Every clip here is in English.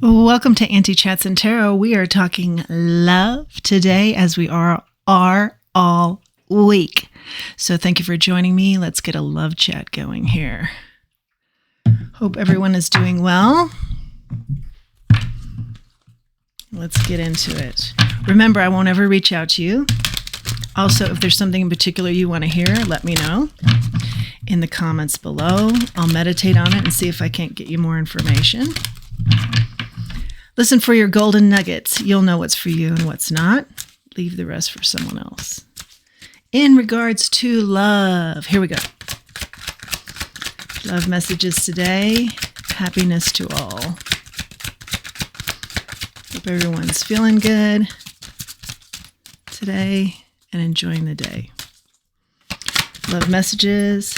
Welcome to Auntie Chats and Tarot. We are talking love today, as we are all week. So thank you for joining me. Let's get a love chat going here. Hope everyone is doing well. Let's get into it. Remember, I won't ever reach out to you. Also, if there's something in particular you want to hear, let me know in the comments below. I'll meditate on it and see if I can't get you more information. Listen for your golden nuggets. You'll know what's for you and what's not. Leave the rest for someone else. In regards to love, here we go. Love messages today. Happiness to all. Hope everyone's feeling good today and enjoying the day. Love messages.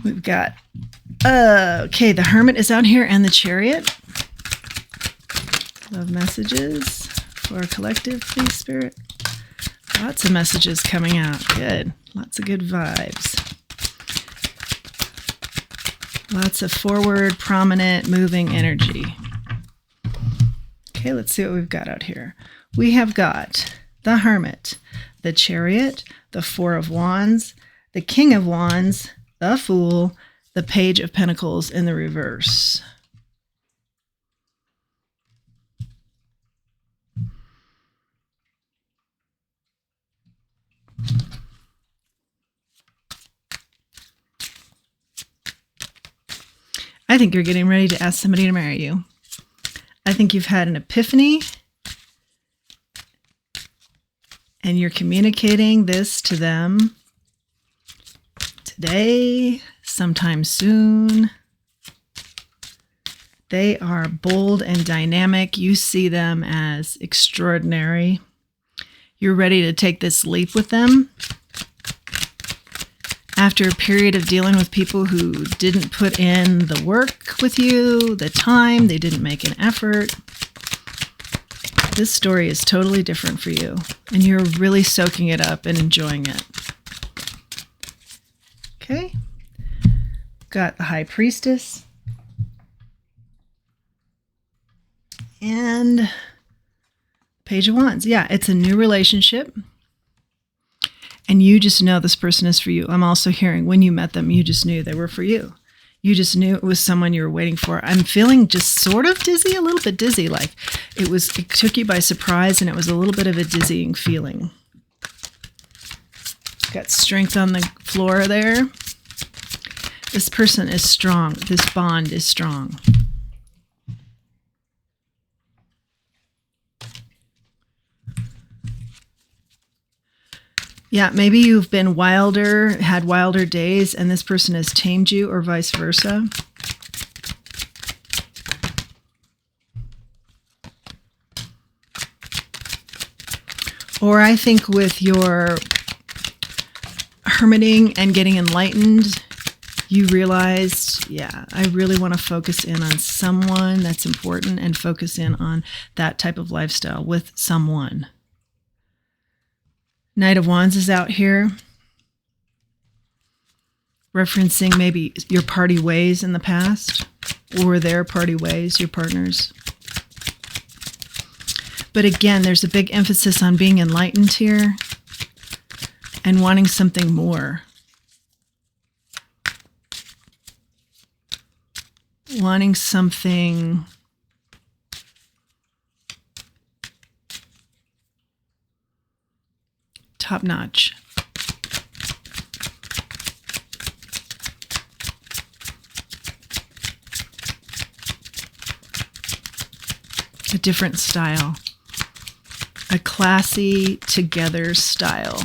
We've got okay, the Hermit is out here and the Chariot. Love messages for our collective, please, Spirit. Lots of messages coming out. Good. Lots of good vibes. Lots of forward, prominent, moving energy. Okay, let's see what we've got out here. We have got the Hermit, the Chariot, the Four of Wands, the King of Wands, the Fool, the Page of Pentacles in the reverse. I think you're getting ready to ask somebody to marry you. I think you've had an epiphany and you're communicating this to them today, sometime soon. They are bold and dynamic. You see them as extraordinary. You're ready to take this leap with them. After a period of dealing with people who didn't put in the work with you, the time, they didn't make an effort, this story is totally different for you, and you're really soaking it up and enjoying it. Okay. Got the High Priestess. And Page of Wands. Yeah, it's a new relationship. And you just know this person is for you. I'm also hearing when you met them, you just knew they were for you. You just knew it was someone you were waiting for. I'm feeling just sort of dizzy, a little bit dizzy. Like it took you by surprise and it was a little bit of a dizzying feeling. Got strength on the floor there. This person is strong. This bond is strong. Yeah, maybe you've been wilder, had wilder days, and this person has tamed you, or vice versa. Or I think with your hermiting and getting enlightened, you realized, yeah, I really want to focus in on someone that's important and focus in on that type of lifestyle with someone. Knight of Wands is out here, referencing maybe your party ways in the past or their party ways, your partners. But again, there's a big emphasis on being enlightened here and wanting something more. Wanting something top notch. A different style. A classy, together style.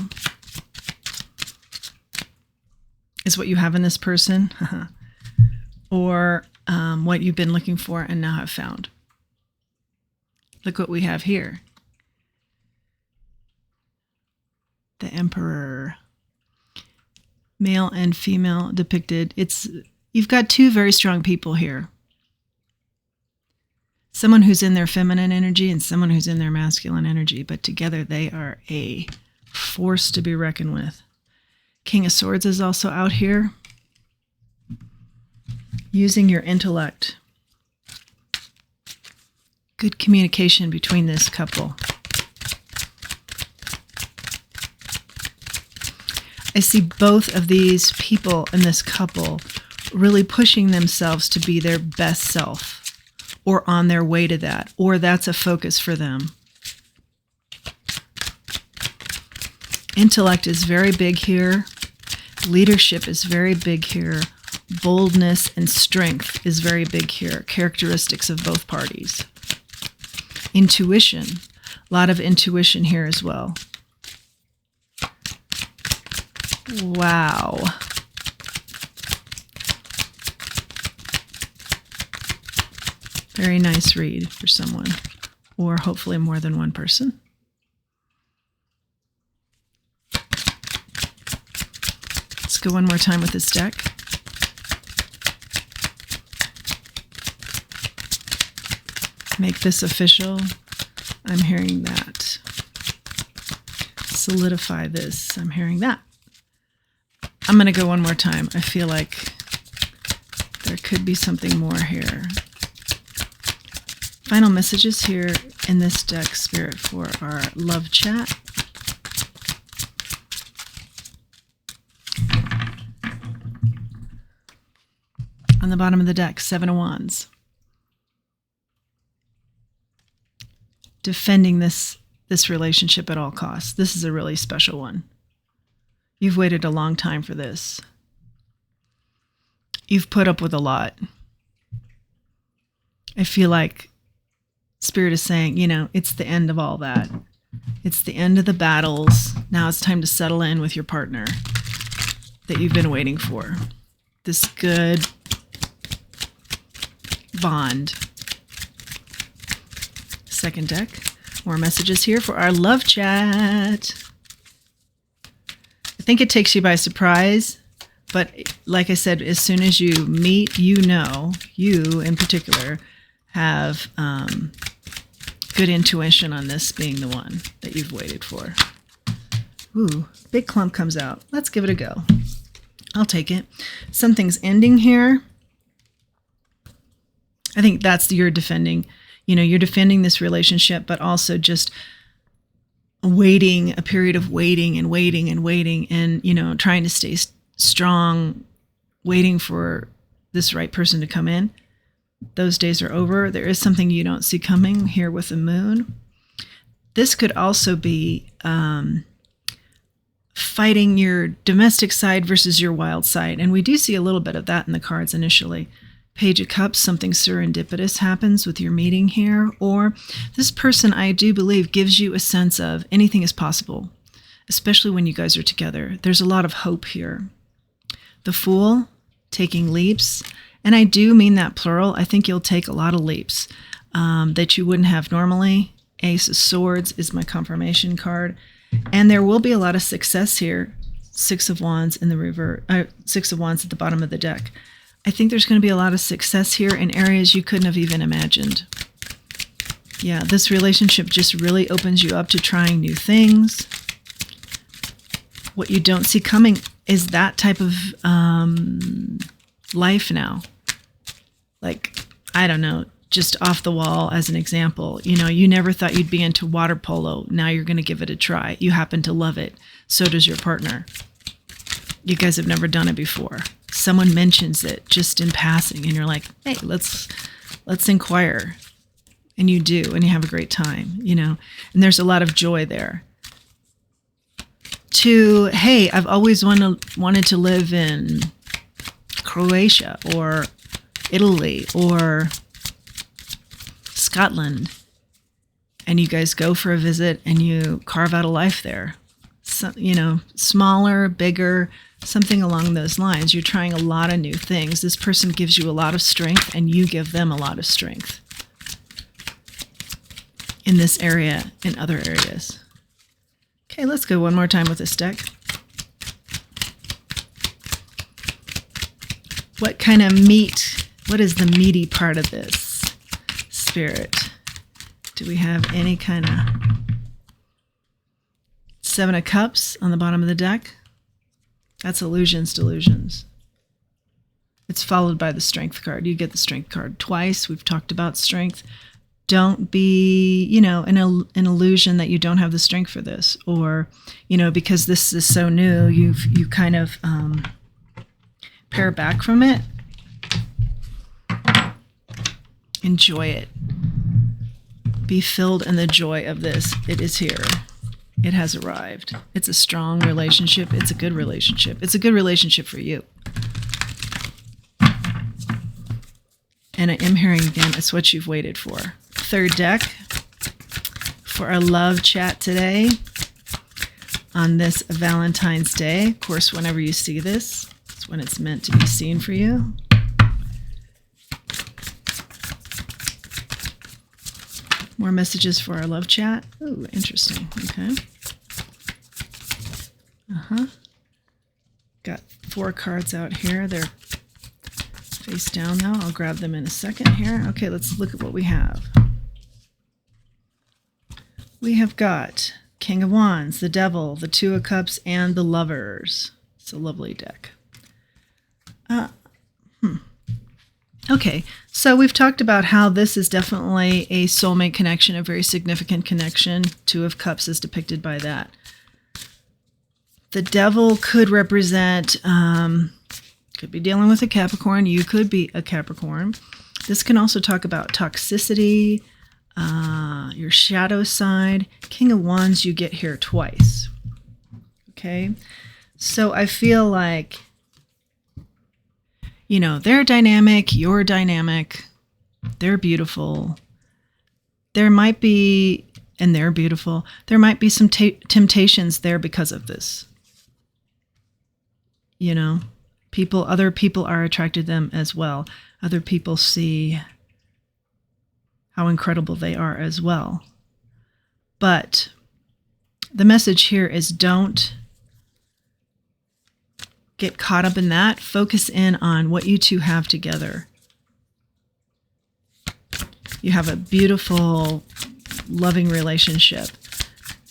Is what you have in this person. Or what you've been looking for and now have found. Look what we have here. The Emperor. Male and female depicted. You've got two very strong people here. Someone who's in their feminine energy and someone who's in their masculine energy, but together they are a force to be reckoned with. King of Swords is also out here. Using your intellect. Good communication between this couple. I see both of these people in this couple really pushing themselves to be their best self, or on their way to that, or that's a focus for them. Intellect is very big here. Leadership is very big here. Boldness and strength is very big here. Characteristics of both parties. Intuition. A lot of intuition here as well. Wow. Very nice read for someone, or hopefully more than one person. Let's go one more time with this deck. Make this official. I'm hearing that. Solidify this. I'm hearing that. I'm going to go one more time. I feel like there could be something more here. Final messages here in this deck, Spirit, for our love chat. On the bottom of the deck, Seven of Wands. Defending this relationship at all costs. This is a really special one. You've waited a long time for this. You've put up with a lot. I feel like Spirit is saying, you know, it's the end of all that. It's the end of the battles. Now it's time to settle in with your partner that you've been waiting for. This good bond. Second deck. More messages here for our love chat. I think it takes you by surprise, but like I said, as soon as you meet, you know, you in particular have good intuition on this being the one that you've waited for. Ooh, big clump comes out. Let's give it a go. I'll take it. Something's ending here. I think that's your defending. You know, you're defending this relationship, but also just waiting, a period of waiting and waiting and waiting and, you know, trying to stay strong, waiting for this right person to come in. Those days are over. There is something you don't see coming here with the moon. This could also be fighting your domestic side versus your wild side. And we do see a little bit of that in the cards initially. Page of Cups, something serendipitous happens with your meeting here. Or this person, I do believe, gives you a sense of anything is possible, especially when you guys are together. There's a lot of hope here. The Fool, taking leaps. And I do mean that plural. I think you'll take a lot of leaps that you wouldn't have normally. Ace of Swords is my confirmation card. And there will be a lot of success here. Six of Wands in the reverse, Six of Wands at the bottom of the deck. I think there's going to be a lot of success here in areas you couldn't have even imagined. Yeah, this relationship just really opens you up to trying new things. What you don't see coming is that type of life now. Like, I don't know, just off the wall as an example. You know, you never thought you'd be into water polo. Now you're going to give it a try. You happen to love it. So does your partner. You guys have never done it before. Someone mentions it just in passing and you're like, hey, let's inquire. And you do, and you have a great time, you know, and there's a lot of joy there. To, hey, I've always wanted to live in Croatia or Italy or Scotland. And you guys go for a visit and you carve out a life there. So, you know, smaller, bigger, something along those lines. You're trying a lot of new things. This person gives you a lot of strength and you give them a lot of strength in this area, in other areas. Okay, let's go one more time with this deck. What kind of meat, what is the meaty part of this, Spirit? Do we have any kind of Seven of Cups on the bottom of the deck? That's illusions, delusions. It's followed by the Strength card. You get the Strength card twice. We've talked about strength. Don't be, an illusion that you don't have the strength for this, or, because this is so new, you kind of pare back from it. Enjoy it. Be filled in the joy of this. It is here. It has arrived. It's a strong relationship. It's a good relationship. It's a good relationship for you. And I am hearing again, it's what you've waited for. Third deck for our love chat today on this Valentine's Day. Of course, whenever you see this, it's when it's meant to be seen for you. More messages for our love chat. Ooh, interesting. Okay. Got 4 cards out here. They're face down though. I'll grab them in a second here. Okay, let's look at what we have. We have got King of Wands, the Devil, the Two of Cups, and the Lovers. It's a lovely deck. Okay, so we've talked about how this is definitely a soulmate connection, a very significant connection. Two of Cups is depicted by that. The Devil could represent, could be dealing with a Capricorn. You could be a Capricorn. This can also talk about toxicity, your shadow side. King of Wands, you get here twice. Okay, so I feel like, they're dynamic, you're dynamic, they're beautiful. There might be, and they're beautiful, there might be some temptations there because of this. Other people are attracted to them as well. Other people see how incredible they are as well. But the message here is don't get caught up in that. Focus in on what you two have together. You have a beautiful, loving relationship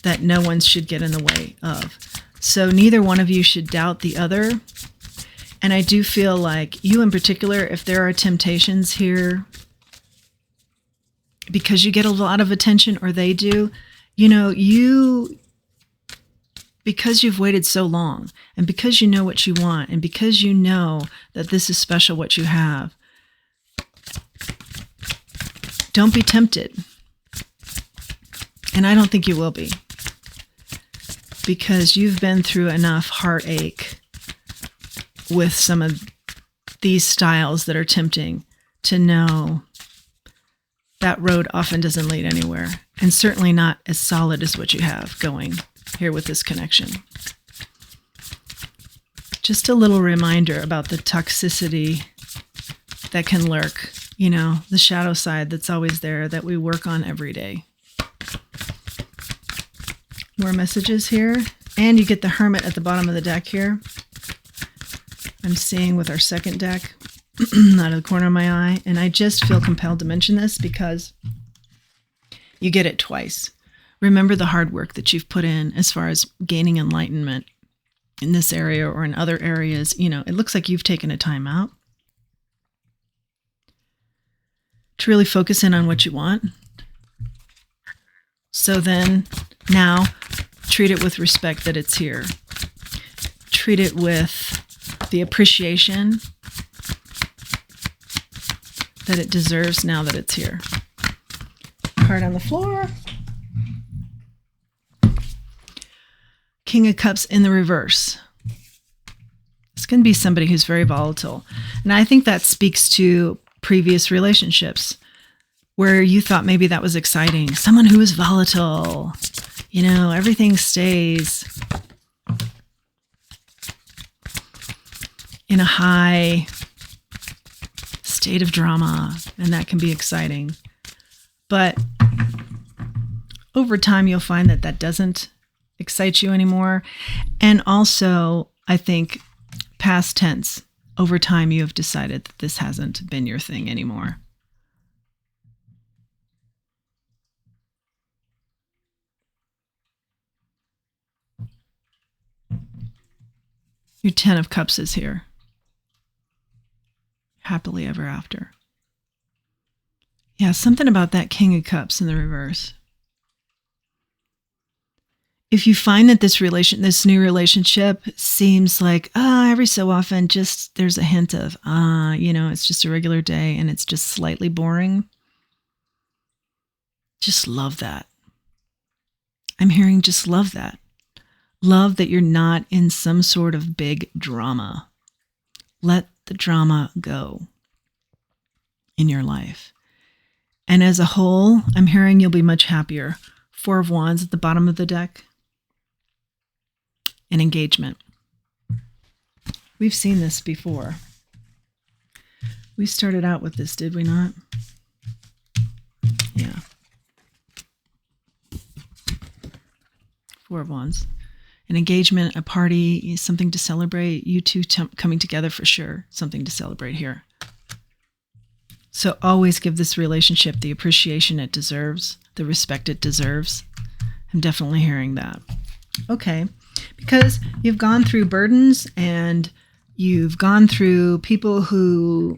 that no one should get in the way of. So neither one of you should doubt the other. And I do feel like you in particular, if there are temptations here, because you get a lot of attention, or they do, because you've waited so long, and because you know what you want, and because you know that this is special what you have, don't be tempted. And I don't think you will be, because you've been through enough heartache with some of these styles that are tempting to know that road often doesn't lead anywhere, and certainly not as solid as what you have going here with this connection. Just a little reminder about the toxicity that can lurk, the shadow side that's always there that we work on every day. More messages here. And you get the Hermit at the bottom of the deck here. I'm seeing with our second deck out of the corner of my eye. And I just feel compelled to mention this because you get it twice. Remember the hard work that you've put in as far as gaining enlightenment in this area or in other areas. It looks like you've taken a time out to really focus in on what you want. So then now treat it with respect that it's here. Treat it with the appreciation that it deserves now that it's here. Card on the floor. King of Cups in the reverse. This can be somebody who's very volatile. And I think that speaks to previous relationships where you thought maybe that was exciting. Someone who is volatile. Everything stays in a high state of drama, and that can be exciting. But over time, you'll find that that doesn't excite you anymore. And also, I think past tense, over time, you have decided that this hasn't been your thing anymore. Your 10 of Cups is here. Happily ever after. Yeah, something about that King of Cups in the reverse. If you find that this new relationship seems like, every so often just there's a hint of, it's just a regular day and it's just slightly boring, just love that. I'm hearing just love that. Love that you're not in some sort of big drama. Let the drama go in your life. And as a whole, I'm hearing you'll be much happier. 4 of Wands at the bottom of the deck. And engagement. We've seen this before. We started out with this, did we not? Yeah. 4 of Wands. An engagement, a party, something to celebrate. You two coming together for sure. Something to celebrate here. So always give this relationship the appreciation it deserves, the respect it deserves. I'm definitely hearing that. Okay. Because you've gone through burdens and you've gone through people who,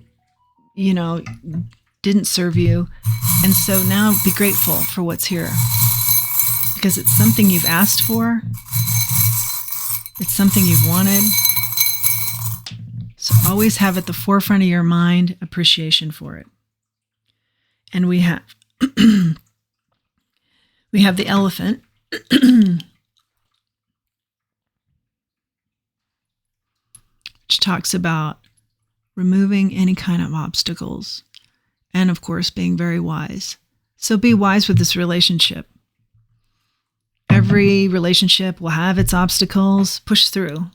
didn't serve you. And so now be grateful for what's here. Because it's something you've asked for. It's something you've wanted. So always have at the forefront of your mind appreciation for it. And we have the elephant. Which talks about removing any kind of obstacles and, of course, being very wise. So be wise with this relationship. Every relationship will have its obstacles. Push through.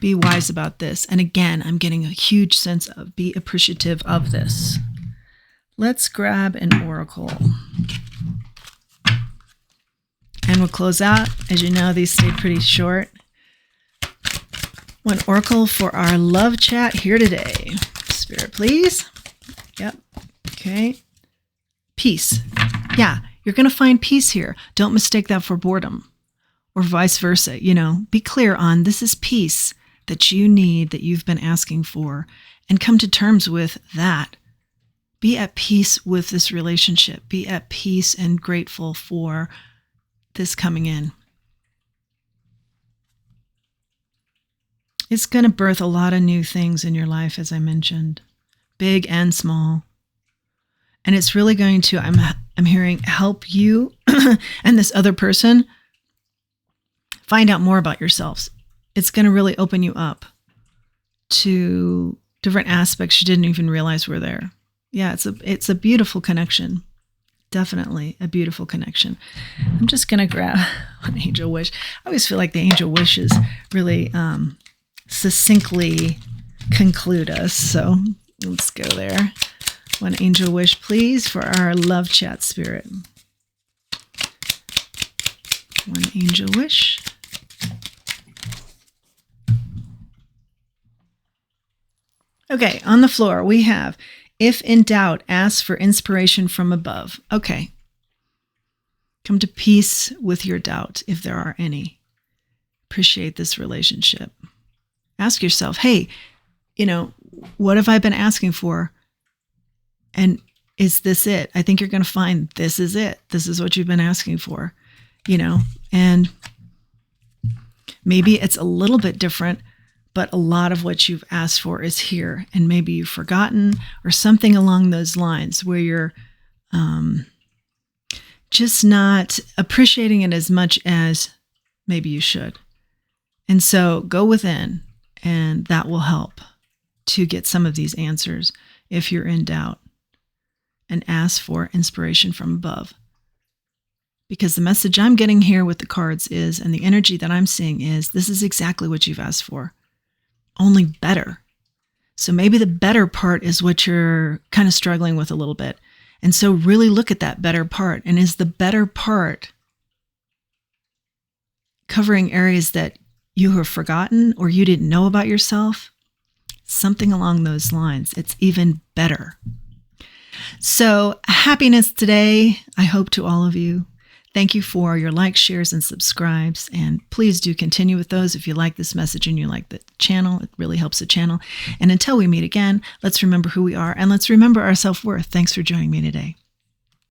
Be wise about this. And again, I'm getting a huge sense of be appreciative of this. Let's grab an oracle. And we'll close out. As you know, these stay pretty short. One oracle for our love chat here today. Spirit, please. Yep. Okay. Peace. Yeah, you're going to find peace here. Don't mistake that for boredom or vice versa. Be clear on this is peace that you need, that you've been asking for, and come to terms with that. Be at peace with this relationship. Be at peace and grateful for this coming in. It's going to birth a lot of new things in your life, as I mentioned, big and small. And it's really going to, I'm hearing, help you and this other person find out more about yourselves. It's going to really open you up to different aspects you didn't even realize were there. Yeah, it's a beautiful connection. Definitely a beautiful connection. I'm just going to grab an angel wish. I always feel like the angel wishes really succinctly conclude us. So let's go there. One angel wish, please, for our love chat spirit. One angel wish. Okay, on the floor we have, if in doubt, ask for inspiration from above. Okay. Come to peace with your doubt, if there are any. Appreciate this relationship. Ask yourself, hey, what have I been asking for? And is this it? I think you're going to find this is it. This is what you've been asking for, and maybe it's a little bit different, but a lot of what you've asked for is here. And maybe you've forgotten or something along those lines where you're just not appreciating it as much as maybe you should. And so go within, and that will help to get some of these answers if you're in doubt. And ask for inspiration from above. Because the message I'm getting here with the cards is, and the energy that I'm seeing is, this is exactly what you've asked for. Only better. So maybe the better part is what you're kind of struggling with a little bit. And so really look at that better part. And is the better part covering areas that you have forgotten or you didn't know about yourself? Something along those lines. It's even better. So happiness today, I hope, to all of you. Thank you for your likes, shares, and subscribes. And please do continue with those if you like this message and you like the channel. It really helps the channel. And until we meet again, let's remember who we are and let's remember our self-worth. Thanks for joining me today.